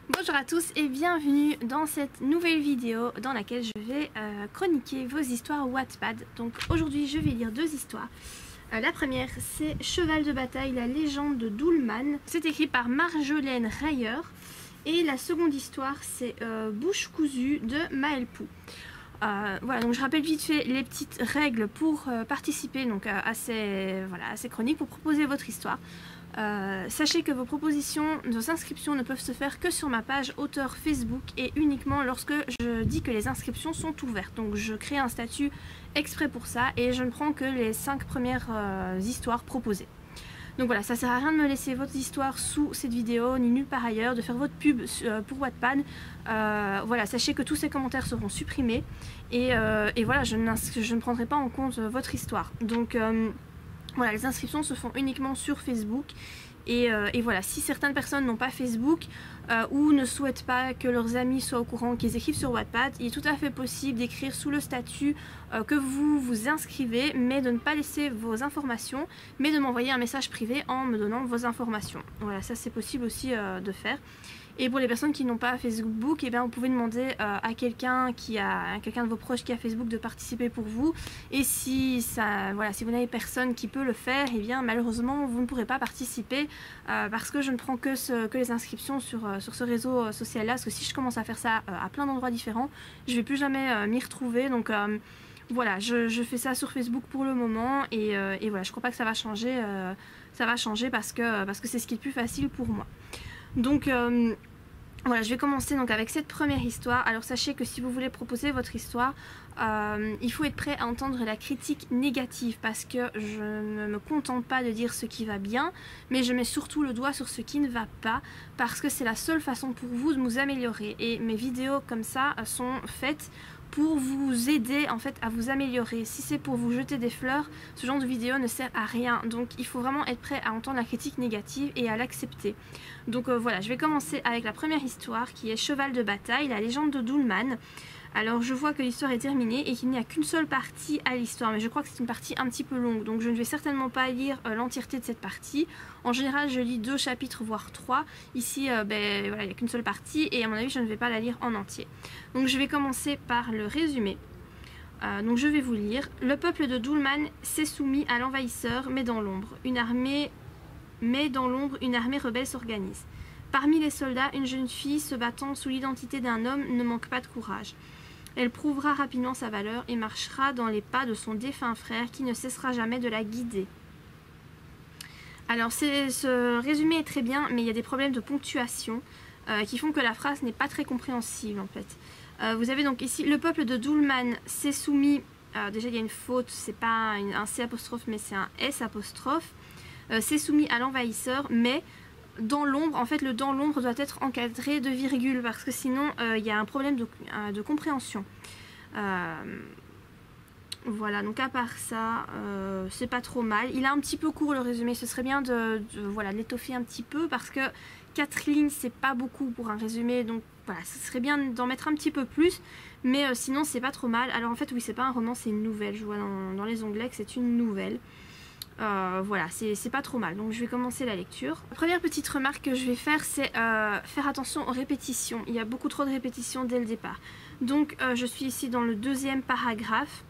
Bonjour à tous et bienvenue dans cette nouvelle vidéo dans laquelle je vais chroniquer vos histoires Wattpad. Donc aujourd'hui je vais lire deux histoires. La première c'est Cheval de bataille, la légende de Doulman. C'est écrit par Marjolaine Reyer. Et la seconde histoire c'est Bouche cousue de Maël Pou. Voilà, donc je rappelle vite fait les petites règles pour participer donc, à ces chroniques, pour proposer votre histoire. Sachez que vos propositions, vos inscriptions ne peuvent se faire que sur ma page auteur Facebook et uniquement lorsque je dis que les inscriptions sont ouvertes. Donc je crée un statut exprès pour ça et je ne prends que les 5 premières histoires proposées. Donc voilà, ça sert à rien de me laisser votre histoire sous cette vidéo ni nulle part ailleurs, de faire votre pub pour Wattpad. Voilà, sachez que tous ces commentaires seront supprimés et voilà, je ne prendrai pas en compte votre histoire. Donc voilà, les inscriptions se font uniquement sur Facebook et voilà, si certaines personnes n'ont pas Facebook ou ne souhaitent pas que leurs amis soient au courant qu'ils écrivent sur Wattpad, il est tout à fait possible d'écrire sous le statut que vous vous inscrivez, mais de ne pas laisser vos informations, mais de m'envoyer un message privé en me donnant vos informations. Voilà, ça c'est possible aussi de faire. Et pour les personnes qui n'ont pas Facebook, eh bien, vous pouvez demander à quelqu'un de vos proches qui a Facebook de participer pour vous. Et si vous n'avez personne qui peut le faire, eh bien malheureusement vous ne pourrez pas participer parce que je ne prends que les inscriptions sur ce réseau social là. Parce que si je commence à faire ça à plein d'endroits différents, je ne vais plus jamais m'y retrouver. Donc voilà, je fais ça sur Facebook pour le moment et voilà, je ne crois pas que ça va changer. Ça va changer parce que c'est ce qui est le plus facile pour moi. Donc voilà, je vais commencer donc avec cette première histoire. Alors sachez que si vous voulez proposer votre histoire, il faut être prêt à entendre la critique négative parce que je ne me contente pas de dire ce qui va bien, mais je mets surtout le doigt sur ce qui ne va pas parce que c'est la seule façon pour vous de vous améliorer. Et mes vidéos comme ça sont faites pour vous aider en fait à vous améliorer. Si c'est pour vous jeter des fleurs, ce genre de vidéo ne sert à rien. Donc il faut vraiment être prêt à entendre la critique négative et à l'accepter. Donc voilà, je vais commencer avec la première histoire qui est Cheval de bataille, la légende de Doulman. Alors je vois que l'histoire est terminée et qu'il n'y a qu'une seule partie à l'histoire, mais je crois que c'est une partie un petit peu longue, donc je ne vais certainement pas lire l'entièreté de cette partie. En général je lis 2 chapitres voire 3, ici voilà, il n'y a qu'une seule partie et à mon avis je ne vais pas la lire en entier. Donc je vais commencer par le résumé. Donc je vais vous lire. Le peuple de Doulman s'est soumis à l'envahisseur, mais dans l'ombre une armée rebelle s'organise. Parmi les soldats, une jeune fille se battant sous l'identité d'un homme ne manque pas de courage. Elle prouvera rapidement sa valeur et marchera dans les pas de son défunt frère qui ne cessera jamais de la guider. Alors ce résumé est très bien, mais il y a des problèmes de ponctuation qui font que la phrase n'est pas très compréhensible en fait. Vous avez donc ici le peuple de Doulman s'est soumis, déjà il y a une faute, c'est pas un C apostrophe mais c'est un S apostrophe, s'est soumis à l'envahisseur, mais dans l'ombre, en fait le dans l'ombre doit être encadré de virgule parce que sinon il y a un problème de compréhension. Voilà, donc à part ça, c'est pas trop mal. Il est un petit peu court le résumé, ce serait bien de l'étoffer un petit peu parce que 4 lignes c'est pas beaucoup pour un résumé, donc voilà, ce serait bien d'en mettre un petit peu plus, mais sinon c'est pas trop mal. Alors en fait oui, c'est pas un roman, c'est une nouvelle, je vois dans les onglets que c'est une nouvelle. Voilà, c'est pas trop mal, donc je vais commencer la lecture. La première petite remarque que je vais faire, c'est faire attention aux répétitions. Il y a beaucoup trop de répétitions dès le départ. Donc je suis ici dans le 2e paragraphe.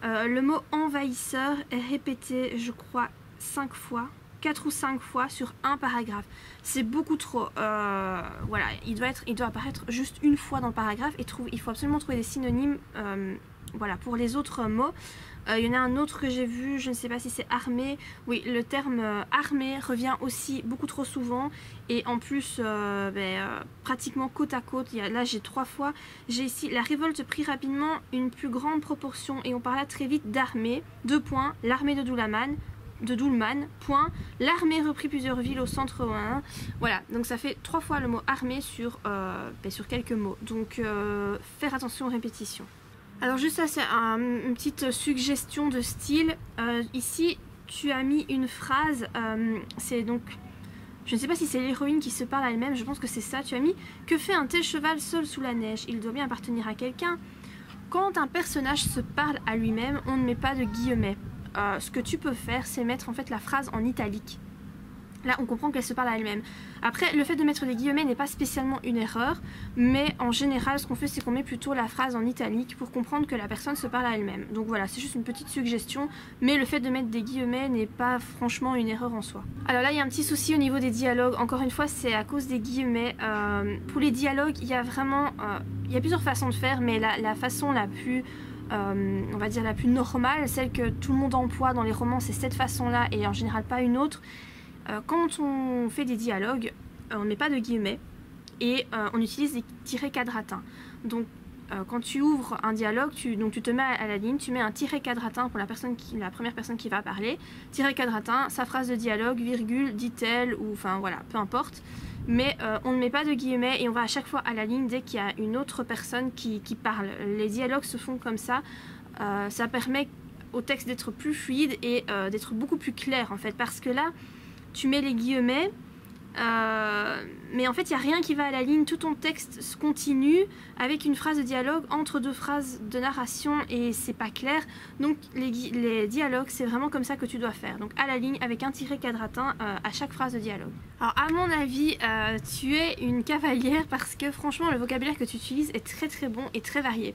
Le mot envahisseur est répété, je crois, 5 fois, 4 ou 5 fois sur un paragraphe. C'est beaucoup trop. Voilà, il doit apparaître juste une fois dans le paragraphe et il faut absolument trouver des synonymes voilà, pour les autres mots. Il y en a un autre que j'ai vu, je ne sais pas si c'est armée. Oui, le terme armée revient aussi beaucoup trop souvent. Et en plus, pratiquement côte à côte, là j'ai 3 fois. J'ai ici la révolte prit rapidement une plus grande proportion et on parla très vite d'armée. 2 points, l'armée de Doulman, point, l'armée reprit plusieurs villes au centre. Voilà, donc ça fait 3 fois le mot armée sur quelques mots. Donc faire attention aux répétitions. Alors juste ça, c'est une petite suggestion de style. Ici tu as mis une phrase, c'est donc, je ne sais pas si c'est l'héroïne qui se parle à elle-même, je pense que c'est ça. Tu as mis « Que fait un tel cheval seul sous la neige? Il doit bien appartenir à quelqu'un. » Quand un personnage se parle à lui-même, on ne met pas de guillemets. Ce que tu peux faire, c'est mettre en fait la phrase en italique. Là, on comprend qu'elle se parle à elle-même. Après, le fait de mettre des guillemets n'est pas spécialement une erreur, mais en général, ce qu'on fait, c'est qu'on met plutôt la phrase en italique pour comprendre que la personne se parle à elle-même. Donc voilà, c'est juste une petite suggestion, mais le fait de mettre des guillemets n'est pas franchement une erreur en soi. Alors là, il y a un petit souci au niveau des dialogues. Encore une fois, c'est à cause des guillemets. Pour les dialogues, il y a vraiment... il y a plusieurs façons de faire, mais la façon la plus... on va dire la plus normale, celle que tout le monde emploie dans les romans, c'est cette façon-là et en général pas une autre. Quand on fait des dialogues, on ne met pas de guillemets et on utilise des tirets quadratins. Donc quand tu ouvres un dialogue, tu te mets à la ligne, tu mets un tiret quadratin pour la première personne qui va parler, tiret quadratin, sa phrase de dialogue, virgule, dit-elle, ou enfin voilà, peu importe. Mais on ne met pas de guillemets et on va à chaque fois à la ligne dès qu'il y a une autre personne qui parle. Les dialogues se font comme ça, ça permet au texte d'être plus fluide et d'être beaucoup plus clair en fait, parce que là, tu mets les guillemets, mais en fait il n'y a rien qui va à la ligne, tout ton texte se continue avec une phrase de dialogue entre deux phrases de narration et c'est pas clair. Donc les dialogues, c'est vraiment comme ça que tu dois faire, donc à la ligne avec un tiret quadratin à chaque phrase de dialogue. Alors à mon avis, tu es une cavalière parce que franchement le vocabulaire que tu utilises est très très bon et très varié.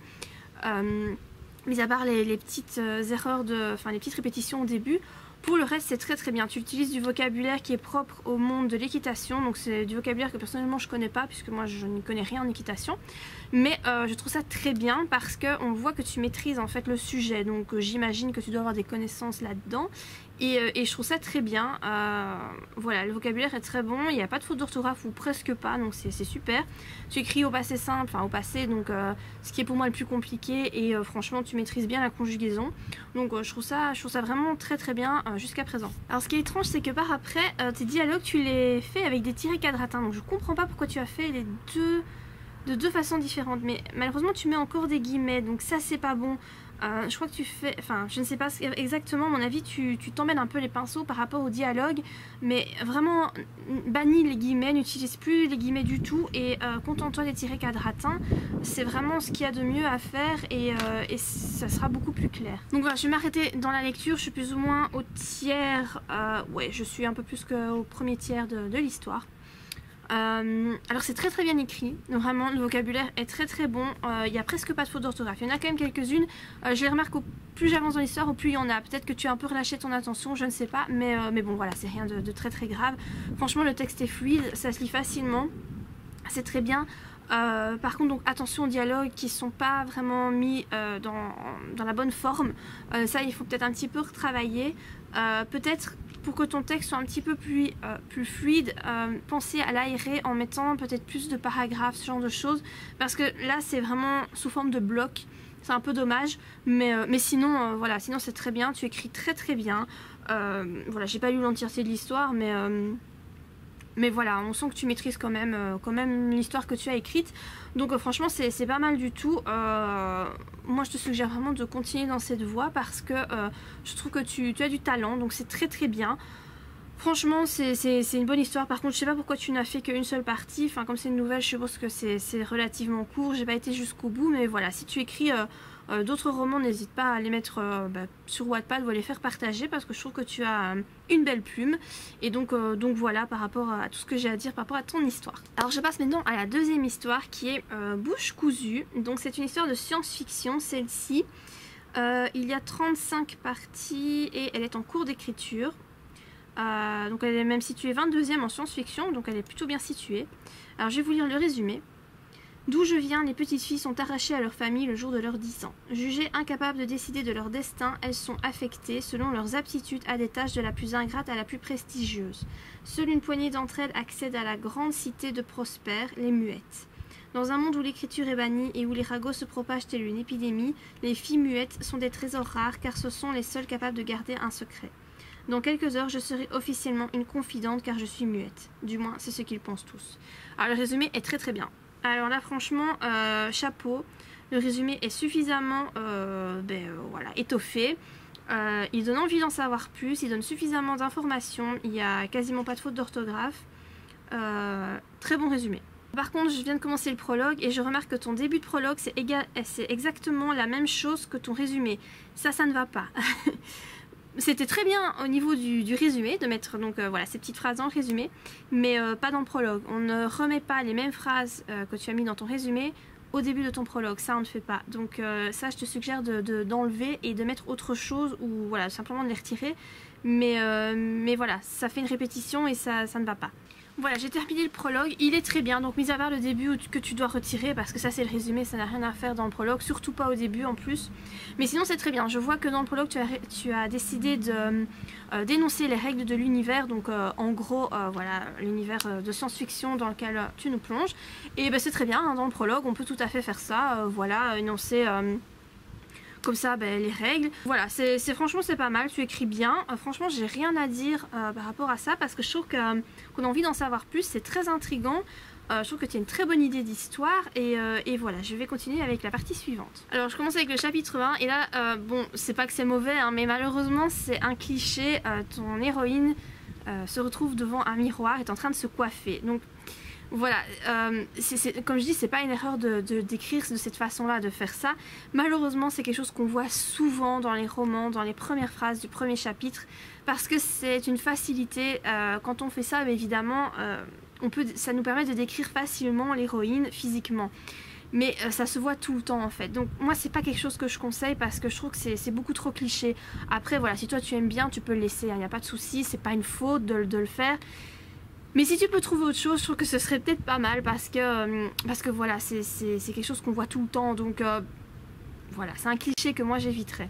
Mis à part les petites erreurs, les petites répétitions au début, pour le reste c'est très très bien. Tu utilises du vocabulaire qui est propre au monde de l'équitation, donc c'est du vocabulaire que personnellement je connais pas puisque moi je n'y connais rien en équitation, mais je trouve ça très bien parce qu'on voit que tu maîtrises en fait le sujet, donc j'imagine que tu dois avoir des connaissances là-dedans et je trouve ça très bien. Voilà, le vocabulaire est très bon, il n'y a pas de faute d'orthographe ou presque pas, donc c'est super. Tu écris au passé simple, enfin au passé, donc ce qui est pour moi le plus compliqué et franchement tu maîtrises bien la conjugaison, donc je trouve ça vraiment très très bien jusqu'à présent. Alors ce qui est étrange, c'est que par après tes dialogues tu les fais avec des tirets quadratins, donc je comprends pas pourquoi tu as fait les deux de deux façons différentes, mais malheureusement tu mets encore des guillemets, donc ça c'est pas bon. Je crois que tu fais, enfin je ne sais pas exactement, à mon avis tu t'emmènes un peu les pinceaux par rapport au dialogue, mais vraiment bannis les guillemets, n'utilise plus les guillemets du tout et contente-toi des tirets quadratins, c'est vraiment ce qu'il y a de mieux à faire et ça sera beaucoup plus clair. Donc voilà, je vais m'arrêter dans la lecture, je suis plus ou moins au tiers, ouais je suis un peu plus qu'au premier tiers de l'histoire. Alors c'est très très bien écrit, donc vraiment le vocabulaire est très très bon, il n'y a presque pas de faute d'orthographe, il y en a quand même quelques-unes, je les remarque au plus j'avance dans l'histoire au plus il y en a, peut-être que tu as un peu relâché ton attention, je ne sais pas, mais bon voilà, c'est rien de très très grave. Franchement le texte est fluide, ça se lit facilement, c'est très bien. Par contre donc attention aux dialogues qui sont pas vraiment mis dans la bonne forme, ça il faut peut-être un petit peu retravailler, peut-être pour que ton texte soit un petit peu plus fluide, pensez à l'aérer en mettant peut-être plus de paragraphes, ce genre de choses, parce que là c'est vraiment sous forme de bloc, c'est un peu dommage, mais sinon voilà, sinon c'est très bien, tu écris très très bien. Voilà, j'ai pas lu l'entièreté de l'histoire, mais voilà, on sent que tu maîtrises quand même l'histoire que tu as écrite. Donc franchement c'est pas mal du tout. Moi je te suggère vraiment de continuer dans cette voie parce que je trouve que tu as du talent, donc c'est très très bien. Franchement c'est une bonne histoire. Par contre je sais pas pourquoi tu n'as fait qu'une seule partie, enfin comme c'est une nouvelle je suppose que c'est relativement court, j'ai pas été jusqu'au bout, mais voilà, si tu écris d'autres romans, n'hésite pas à les mettre sur Wattpad ou à les faire partager parce que je trouve que tu as une belle plume. Et donc voilà par rapport à tout ce que j'ai à dire par rapport à ton histoire. Alors je passe maintenant à la deuxième histoire qui est Bouche cousue. Donc c'est une histoire de science-fiction, celle-ci. Il y a 35 parties et elle est en cours d'écriture. Donc elle est même située 22e en science-fiction, donc elle est plutôt bien située. Alors je vais vous lire le résumé. D'où je viens, les petites filles sont arrachées à leur famille le jour de leurs 10 ans. Jugées incapables de décider de leur destin, elles sont affectées selon leurs aptitudes à des tâches de la plus ingrate à la plus prestigieuse. Seule une poignée d'entre elles accède à la grande cité de Prosper, les muettes. Dans un monde où l'écriture est bannie et où les ragots se propagent telle une épidémie, les filles muettes sont des trésors rares car ce sont les seules capables de garder un secret. Dans quelques heures, je serai officiellement une confidente car je suis muette. Du moins, c'est ce qu'ils pensent tous. Alors le résumé est très très bien. Alors là franchement chapeau, le résumé est suffisamment voilà, étoffé, il donne envie d'en savoir plus, il donne suffisamment d'informations, il n'y a quasiment pas de faute d'orthographe, très bon résumé. Par contre je viens de commencer le prologue et je remarque que ton début de prologue c'est exactement la même chose que ton résumé, ça ne va pas. c'était très bien au niveau du résumé, de mettre donc voilà ces petites phrases dans le résumé, mais pas dans le prologue. On ne remet pas les mêmes phrases que tu as mis dans ton résumé au début de ton prologue, ça on ne fait pas. Donc ça je te suggère d'enlever et de mettre autre chose, ou voilà, simplement de les retirer. Mais voilà, ça fait une répétition et ça ne va pas. Voilà, j'ai terminé le prologue, il est très bien, donc mis à part le début que tu dois retirer, parce que ça c'est le résumé, ça n'a rien à faire dans le prologue, surtout pas au début en plus. Mais sinon c'est très bien, je vois que dans le prologue tu as décidé d'énoncer les règles de l'univers, donc en gros voilà l'univers de science-fiction dans lequel tu nous plonges. Et ben, c'est très bien, hein, dans le prologue on peut tout à fait faire ça, voilà, énoncer... comme ça les règles. Voilà, franchement c'est pas mal, tu écris bien. Franchement j'ai rien à dire par rapport à ça, parce que je trouve qu'on a envie d'en savoir plus, c'est très intriguant. Je trouve que tu as une très bonne idée d'histoire et voilà, je vais continuer avec la partie suivante. Alors je commence avec le chapitre 1 et là, bon, c'est pas que c'est mauvais, hein, mais malheureusement c'est un cliché. Ton héroïne se retrouve devant un miroir et est en train de se coiffer. Donc voilà, comme je dis, c'est pas une erreur d'écrire de cette façon-là, de faire ça. Malheureusement, c'est quelque chose qu'on voit souvent dans les romans, dans les premières phrases du premier chapitre, parce que c'est une facilité. Quand on fait ça, mais évidemment, ça nous permet de décrire facilement l'héroïne physiquement. Mais ça se voit tout le temps en fait. Donc moi c'est pas quelque chose que je conseille, parce que je trouve que c'est beaucoup trop cliché. Après voilà, si toi tu aimes bien, tu peux le laisser, il n'y a pas de souci, c'est pas une faute de le faire. Mais si tu peux trouver autre chose, je trouve que ce serait peut-être pas mal, parce que voilà, c'est quelque chose qu'on voit tout le temps, donc voilà, c'est un cliché que moi j'éviterais.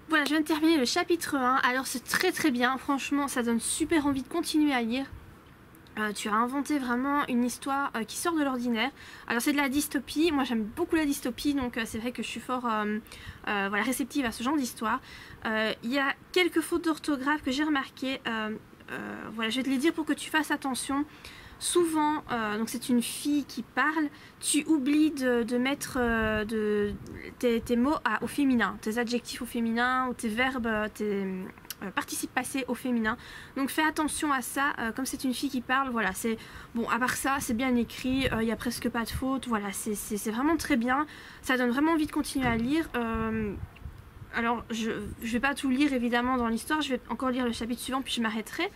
Voilà, je viens de terminer le chapitre 1, alors c'est très très bien, franchement ça donne super envie de continuer à lire. Tu as inventé vraiment une histoire qui sort de l'ordinaire. Alors c'est de la dystopie, moi j'aime beaucoup la dystopie, donc c'est vrai que je suis fort voilà, réceptive à ce genre d'histoire. Il y a quelques fautes d'orthographe que j'ai remarquées. Voilà, je vais te les dire pour que tu fasses attention. Souvent, donc c'est une fille qui parle, tu oublies de mettre tes mots au féminin, tes adjectifs au féminin, ou tes verbes, tes participes passés au féminin. Donc fais attention à ça, comme c'est une fille qui parle, voilà, c'est bon, à part ça, c'est bien écrit, il n'y a presque pas de faute, voilà, c'est vraiment très bien, ça donne vraiment envie de continuer à lire. Alors, je vais pas tout lire évidemment dans l'histoire, je vais encore lire le chapitre suivant puis je m'arrêterai.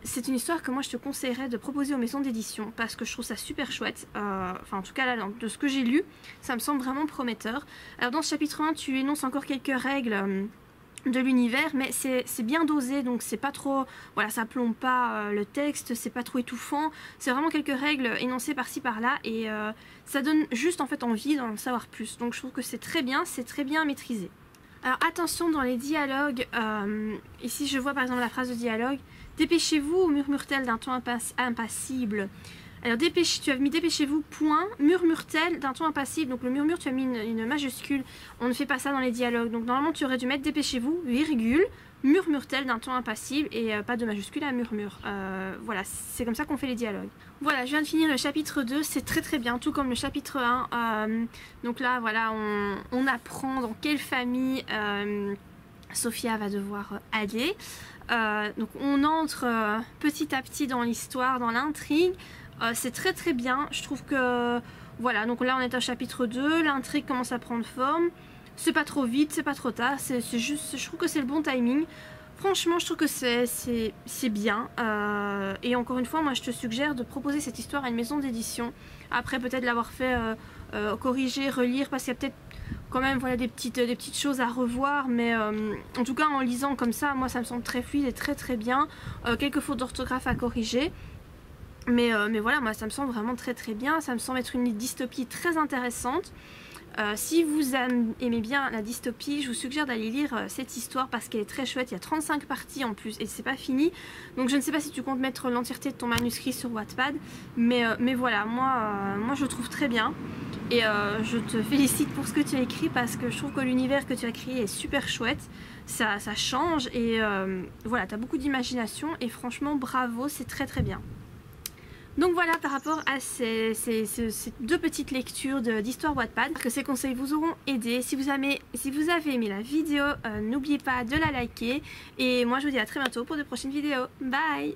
C'est une histoire que moi je te conseillerais de proposer aux maisons d'édition, parce que je trouve ça super chouette. Enfin en tout cas là, de ce que j'ai lu, ça me semble vraiment prometteur. Alors dans ce chapitre 1, tu énonces encore quelques règles de l'univers, mais c'est bien dosé, donc c'est pas trop, voilà, ça plombe pas le texte, c'est pas trop étouffant, c'est vraiment quelques règles énoncées par-ci par-là, et ça donne juste en fait envie d'en savoir plus, donc je trouve que c'est très bien maîtrisé. Alors attention dans les dialogues, ici je vois par exemple la phrase de dialogue: dépêchez-vous, murmure-t-elle d'un ton impassible. Alors tu as mis dépêchez-vous, point, murmure-t-elle d'un ton impassible. Donc le murmure, tu as mis une majuscule. On ne fait pas ça dans les dialogues. Donc normalement tu aurais dû mettre dépêchez-vous, virgule, murmure-t-elle d'un ton impassible, et pas de majuscule à murmure. Voilà, c'est comme ça qu'on fait les dialogues. Voilà, je viens de finir le chapitre 2, c'est très très bien, tout comme le chapitre 1. Donc là, voilà, on apprend dans quelle famille Sophia va devoir aller. Donc on entre petit à petit dans l'histoire, dans l'intrigue. C'est très très bien, je trouve que voilà, donc là on est au chapitre 2, l'intrigue commence à prendre forme, c'est pas trop vite, c'est pas trop tard, c'est juste, je trouve que c'est le bon timing. Franchement je trouve que c'est bien, et encore une fois moi je te suggère de proposer cette histoire à une maison d'édition, après peut-être l'avoir fait corriger, relire, parce qu'il y a peut-être quand même voilà, des petites choses à revoir, mais en tout cas en lisant comme ça, moi ça me semble très fluide et très très bien, quelques fautes d'orthographe à corriger. Mais voilà, moi ça me semble vraiment très très bien, ça me semble être une dystopie très intéressante. Si vous aimez bien la dystopie, je vous suggère d'aller lire cette histoire parce qu'elle est très chouette, il y a 35 parties en plus et c'est pas fini. Donc je ne sais pas si tu comptes mettre l'entièreté de ton manuscrit sur Wattpad, mais voilà, moi je le trouve très bien. Et je te félicite pour ce que tu as écrit parce que je trouve que l'univers que tu as créé est super chouette, ça change et voilà, tu as beaucoup d'imagination et franchement bravo, c'est très très bien. Donc voilà par rapport à ces deux petites lectures d'histoire Wattpad, que ces conseils vous auront aidé. Si vous avez aimé la vidéo, n'oubliez pas de la liker et moi je vous dis à très bientôt pour de prochaines vidéos. Bye!